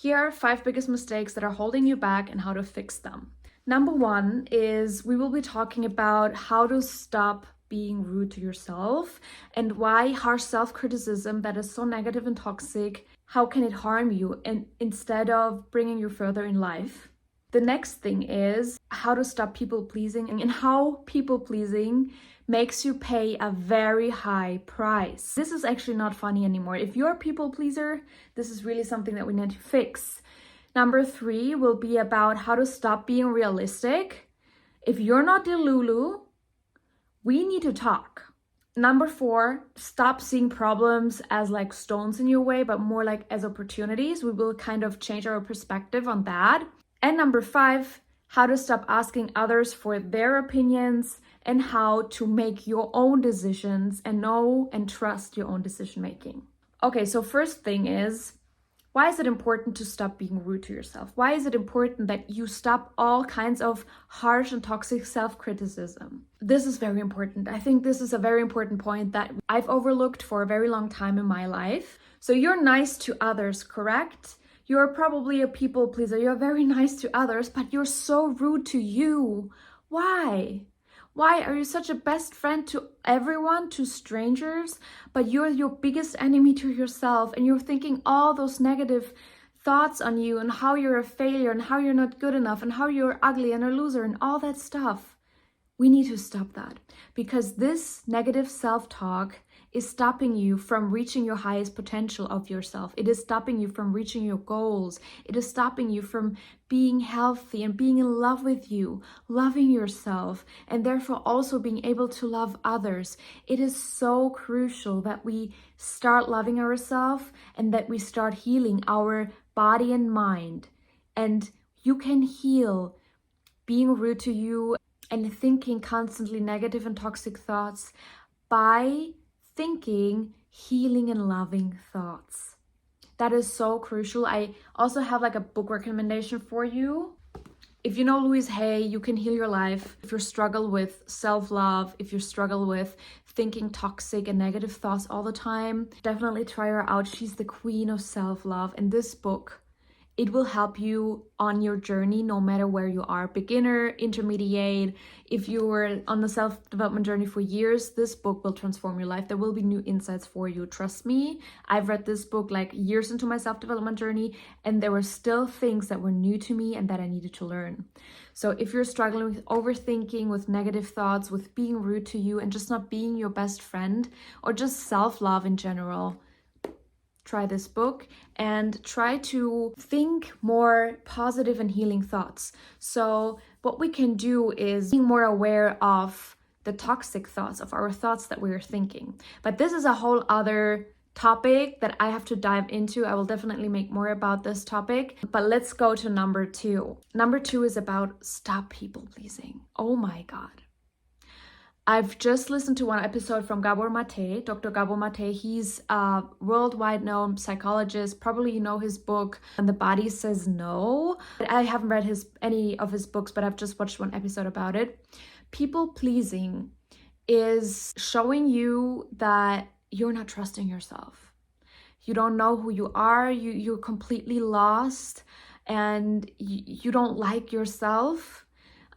Here are 5 biggest mistakes that are holding you back and how to fix them. Number 1 is we will be talking about how to stop being rude to yourself and why harsh self-criticism that is so negative and toxic, how can it harm you and instead of bringing you further in life. The next thing is how to stop people pleasing and how people pleasing makes you pay a very high price. This is actually not funny anymore. If you're a people pleaser, this is really something that we need to fix. Number 3 will be about how to stop being realistic. If you're not delulu, we need to talk. Number 4, stop seeing problems as like stones in your way, but more like as opportunities. We will kind of change our perspective on that. And number 5, how to stop asking others for their opinions and how to make your own decisions and know and trust your own decision making. Okay, so first thing is, why is it important to stop being rude to yourself? Why is it important that you stop all kinds of harsh and toxic self-criticism? This is very important. I think this is a very important point that I've overlooked for a very long time in my life. So you're nice to others, correct? You're probably a people pleaser. You're very nice to others, but you're so rude to you. Why? Why are you such a best friend to everyone, to strangers, but you're your biggest enemy to yourself and you're thinking all those negative thoughts on you and how you're a failure and how you're not good enough and how you're ugly and a loser and all that stuff? We need to stop that because this negative self-talk is stopping you from reaching your highest potential of yourself. It is stopping you from reaching your goals. It is stopping you from being healthy and being in love with you, loving yourself, and therefore also being able to love others. It is so crucial that we start loving ourselves and that we start healing our body and mind. And you can heal being rude to you and thinking constantly negative and toxic thoughts by thinking healing and loving thoughts. That is so crucial. I also have like a book recommendation for you. If you know Louise Hay, You Can Heal Your Life. If you struggle with self-love, if you struggle with thinking toxic and negative thoughts all the time, definitely try her out. She's the queen of self-love. And this book, it will help you on your journey no matter where you are, beginner, intermediate. If you were on the self-development journey for years, this book will transform your life. There will be new insights for you. Trust me, I've read this book like years into my self-development journey and there were still things that were new to me and that I needed to learn. So if you're struggling with overthinking, with negative thoughts, with being rude to you and just not being your best friend or just self-love in general, try this book and try to think more positive and healing thoughts. So what we can do is being more aware of the toxic thoughts, of our thoughts that we're thinking. But this is a whole other topic that I have to dive into. I will definitely make more about this topic. But let's go to number 2. Number 2 is about stop people pleasing. Oh my God. I've just listened to one episode from Gabor Mate, Dr. Gabor Mate. He's a worldwide known psychologist. Probably you know his book, And the Body Says No. I haven't read any of his books, but I've just watched one episode about it. People pleasing is showing you that you're not trusting yourself. You don't know who you are. You're completely lost and you don't like yourself.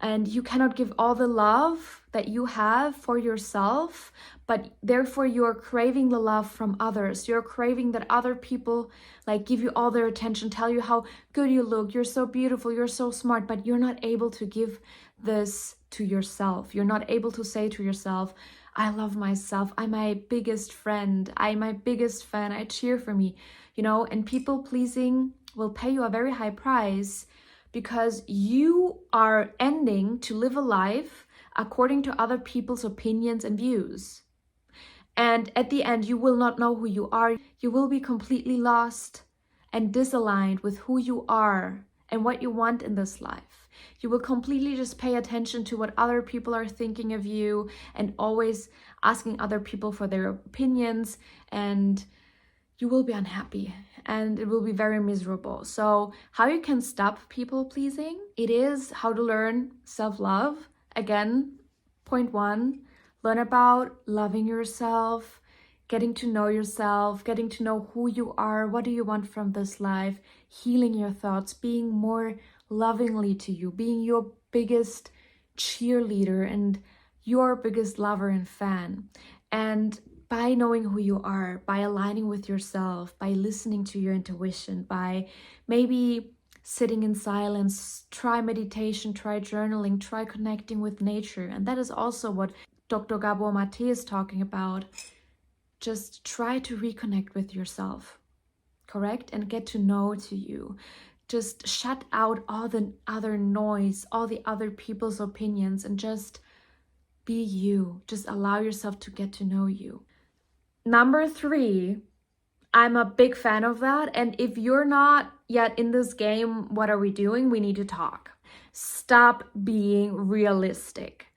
And you cannot give all the love that you have for yourself, but therefore you're craving the love from others. You're craving that other people like give you all their attention, tell you how good you look, you're so beautiful, you're so smart, but you're not able to give this to yourself. You're not able to say to yourself, I love myself, I'm my biggest friend, I'm my biggest fan, I cheer for me, and people pleasing will pay you a very high price because you are ending to live a life according to other people's opinions and views. And at the end, you will not know who you are. You will be completely lost and disaligned with who you are and what you want in this life. You will completely just pay attention to what other people are thinking of you and always asking other people for their opinions, and you will be unhappy and it will be very miserable. So how you can stop people pleasing? It is how to learn self-love. Again, point 1, learn about loving yourself, getting to know yourself, getting to know who you are, what do you want from this life, healing your thoughts, being more lovingly to you, being your biggest cheerleader and your biggest lover and fan. And by knowing who you are, by aligning with yourself, by listening to your intuition, by maybe sitting in silence, try meditation, try journaling, try connecting with nature. And that is also what Dr. Gabor Mate is talking about. Just try to reconnect with yourself, correct? And get to know to you. Just shut out all the other noise, all the other people's opinions, and just be you. Just allow yourself to get to know you. Number 3, I'm a big fan of that. And if you're not yet in this game, what are we doing? We need to talk. Stop being realistic.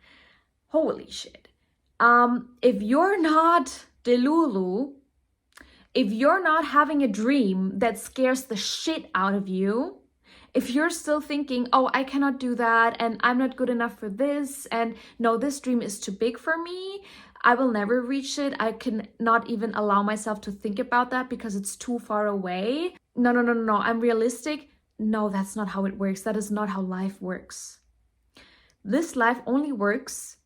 Holy shit. If you're not delulu, if you're not having a dream that scares the shit out of you, if you're still thinking, oh, I cannot do that, and I'm not good enough for this, and no, this dream is too big for me, I will never reach it, I can not even allow myself to think about that because it's too far away. No, I'm realistic. No, that's not how it works. That is not how life works. This life only works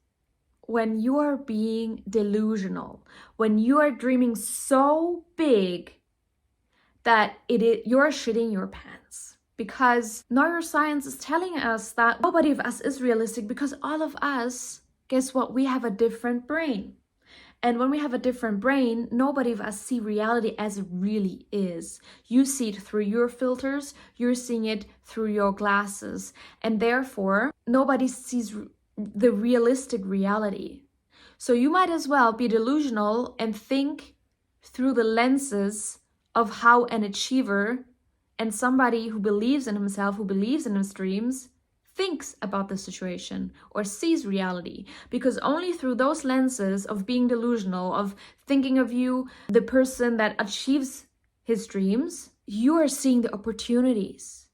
when you are being delusional, when you are dreaming so big that you're shitting your pants. Because neuroscience is telling us that nobody of us is realistic, because all of us, guess what? We have a different brain. And when we have a different brain, nobody of us see reality as it really is. You see it through your filters, you're seeing it through your glasses. And therefore, nobody sees the realistic reality. So you might as well be delusional and think through the lenses of how an achiever and somebody who believes in himself, who believes in his dreams, thinks about the situation or sees reality. Because only through those lenses of being delusional, of thinking of you, the person that achieves his dreams, you are seeing the opportunities.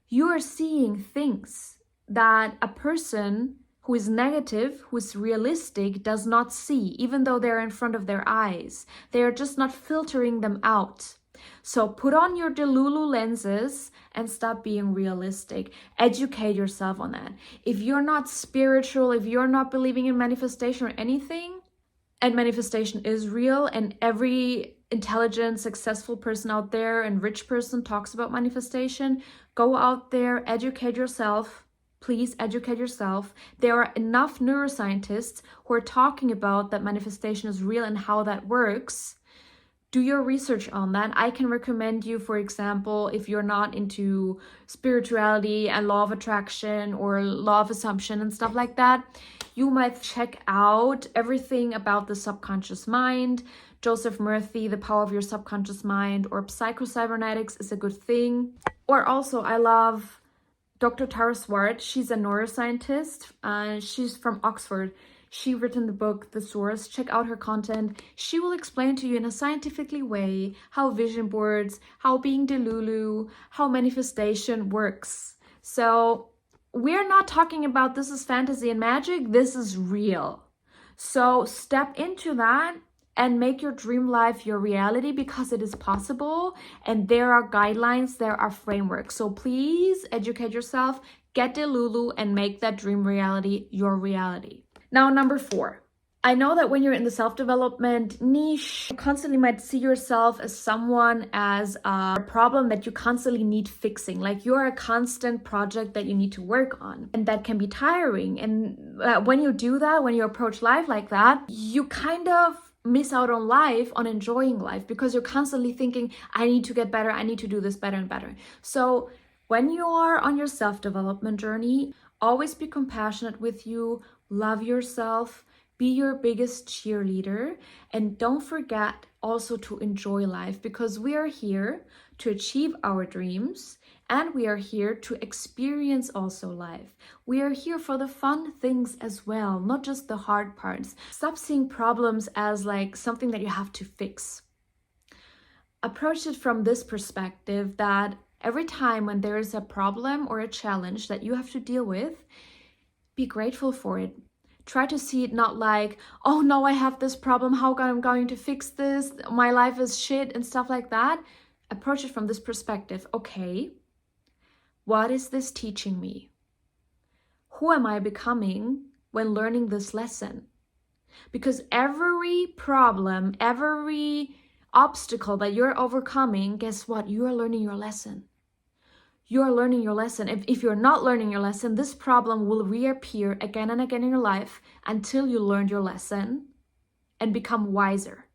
You are seeing things that a person who is negative, who is realistic, does not see, even though they're in front of their eyes. They are just not filtering them out. So put on your delulu lenses and stop being realistic. Educate yourself on that. If you're not spiritual, if you're not believing in manifestation or anything, and manifestation is real, and every intelligent, successful person out there and rich person talks about manifestation, go out there, educate yourself. Please educate yourself. There are enough neuroscientists who are talking about that manifestation is real and how that works. Do your research on that. I can recommend you, for example, if you're not into spirituality and law of attraction or law of assumption and stuff like that, you might check out everything about the subconscious mind. Joseph Murphy, The Power of Your Subconscious Mind, or Psycho-Cybernetics is a good thing. Or also, I love Dr. Tara Swart. She's a neuroscientist. She's from Oxford. She written the book, The Source. Check out her content. She will explain to you in a scientifically way how vision boards, how being delulu, how manifestation works. So we're not talking about this is fantasy and magic. This is real. So step into that and make your dream life your reality, because it is possible, and there are guidelines, there are frameworks. So please educate yourself, get delulu, and make that dream reality your reality. Now, number 4. I know that when you're in the self-development niche, you constantly might see yourself as someone as a problem that you constantly need fixing. Like you're a constant project that you need to work on, and that can be tiring. And when you do that, when you approach life like that, you kind of miss out on life, on enjoying life, because you're constantly thinking, I need to get better, I need to do this better and better. So when you are on your self-development journey, always be compassionate with you, love yourself, be your biggest cheerleader, and don't forget also to enjoy life, because we are here to achieve our dreams, and we are here to experience also life. We are here for the fun things as well, not just the hard parts. Stop seeing problems as like something that you have to fix. Approach it from this perspective, that every time when there is a problem or a challenge that you have to deal with, be grateful for it. Try to see it not like, oh no, I have this problem, how am I going to fix this? My life is shit and stuff like that. Approach it from this perspective. Okay, what is this teaching me? Who am I becoming when learning this lesson? Because every problem, every obstacle that you're overcoming, guess what? You are learning your lesson. You're learning your lesson. If you're not learning your lesson, this problem will reappear again and again in your life until you learned your lesson and become wiser.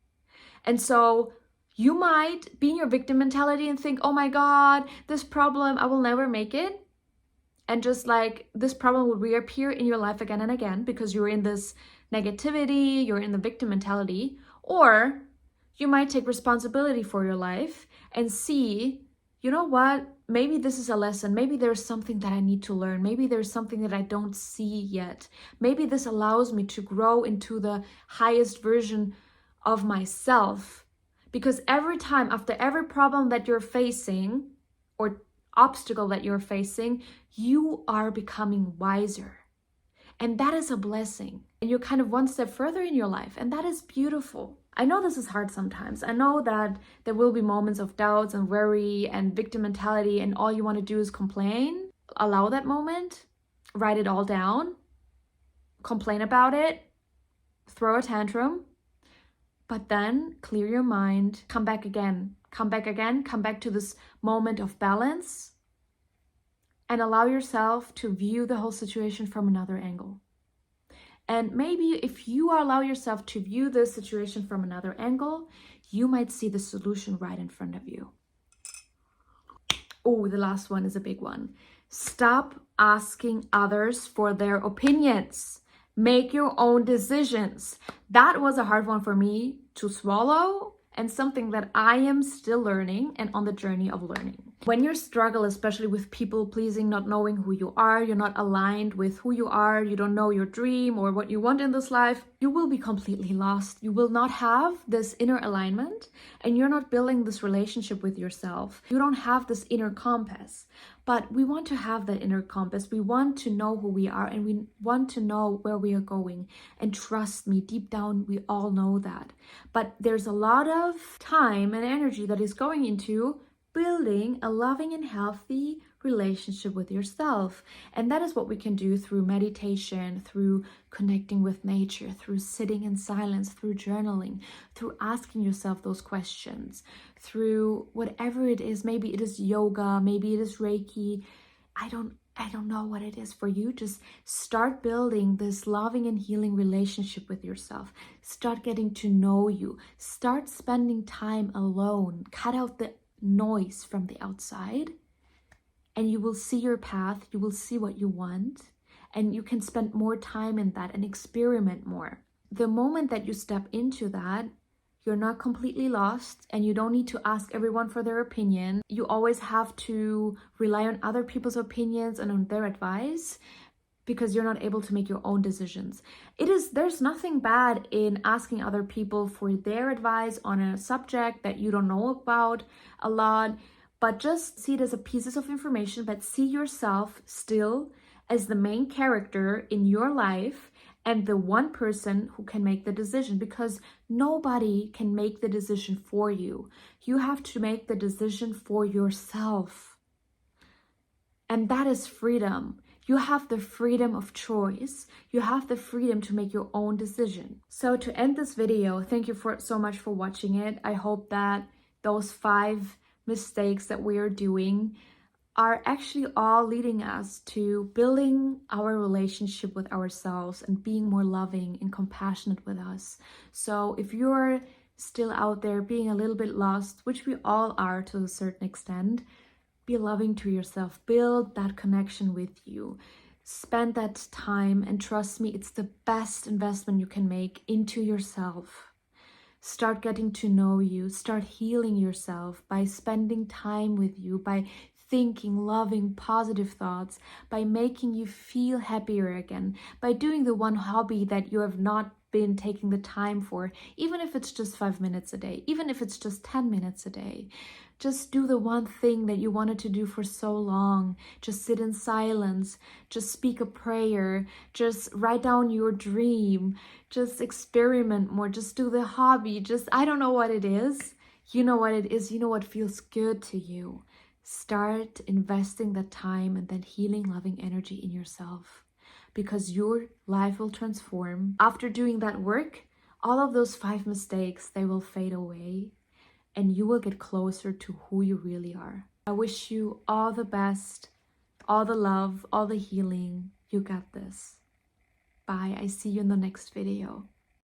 And so you might be in your victim mentality and think, oh my God, this problem, I will never make it. And just like this problem will reappear in your life again and again because you're in this negativity, you're in the victim mentality. Or you might take responsibility for your life and see, you know what? Maybe this is a lesson. Maybe there's something that I need to learn. Maybe there's something that I don't see yet. Maybe this allows me to grow into the highest version of myself. Because every time, after every problem that you're facing or obstacle that you're facing, you are becoming wiser. And that is a blessing. And you're kind of one step further in your life. And that is beautiful. I know this is hard sometimes. I know that there will be moments of doubts and worry and victim mentality, and all you want to do is complain. Allow that moment. Write it all down. Complain about it. Throw a tantrum. But then clear your mind. Come back again. Come back again. Come back to this moment of balance. And allow yourself to view the whole situation from another angle. And maybe if you allow yourself to view this situation from another angle, you might see the solution right in front of you. Oh, the last one is a big one. Stop asking others for their opinions. Make your own decisions. That was a hard one for me to swallow, and something that I am still learning and on the journey of learning. When you struggle, especially with people pleasing, not knowing who you are, you're not aligned with who you are, you don't know your dream or what you want in this life, you will be completely lost. You will not have this inner alignment, and you're not building this relationship with yourself. You don't have this inner compass. But we want to have that inner compass. We want to know who we are, and we want to know where we are going. And trust me, deep down, we all know that. But there's a lot of time and energy that is going into building a loving and healthy relationship with yourself. And that is what we can do through meditation, through connecting with nature, through sitting in silence, through journaling, through asking yourself those questions, through whatever it is. Maybe it is yoga, maybe it is Reiki. I don't know what it is for you. Just start building this loving and healing relationship with yourself. Start getting to know you. Start spending time alone. Cut out the noise from the outside, and you will see your path. You will see what you want, and you can spend more time in that and experiment more. The moment that you step into that, you're not completely lost, and you don't need to ask everyone for their opinion. You always have to rely on other people's opinions and on their advice, because you're not able to make your own decisions. There's nothing bad in asking other people for their advice on a subject that you don't know about a lot, but just see it as a pieces of information, but see yourself still as the main character in your life and the one person who can make the decision, because nobody can make the decision for you. You have to make the decision for yourself. And that is freedom. You have the freedom of choice. You have the freedom to make your own decision. So to end this video, thank you so much for watching it. I hope that those 5 mistakes that we are doing are actually all leading us to building our relationship with ourselves and being more loving and compassionate with us. So if you're still out there being a little bit lost, which we all are to a certain extent, be loving to yourself. Build that connection with you. Spend that time, and trust me, it's the best investment you can make into yourself. Start getting to know you. Start healing yourself by spending time with you, by thinking loving, positive thoughts, by making you feel happier again, by doing the one hobby that you have not been taking the time for, even if it's just 5 minutes a day, even if it's just 10 minutes a day. Just do the one thing that you wanted to do for so long. Just sit in silence. Just speak a prayer. Just write down your dream. Just experiment more. Just do the hobby. Just, I don't know what it is. You know what it is. You know what feels good to you. Start investing that time and that healing, loving energy in yourself, because your life will transform. After doing that work, all of those 5 mistakes, they will fade away, and you will get closer to who you really are. I wish you all the best, all the love, all the healing. You got this. Bye. I see you in the next video.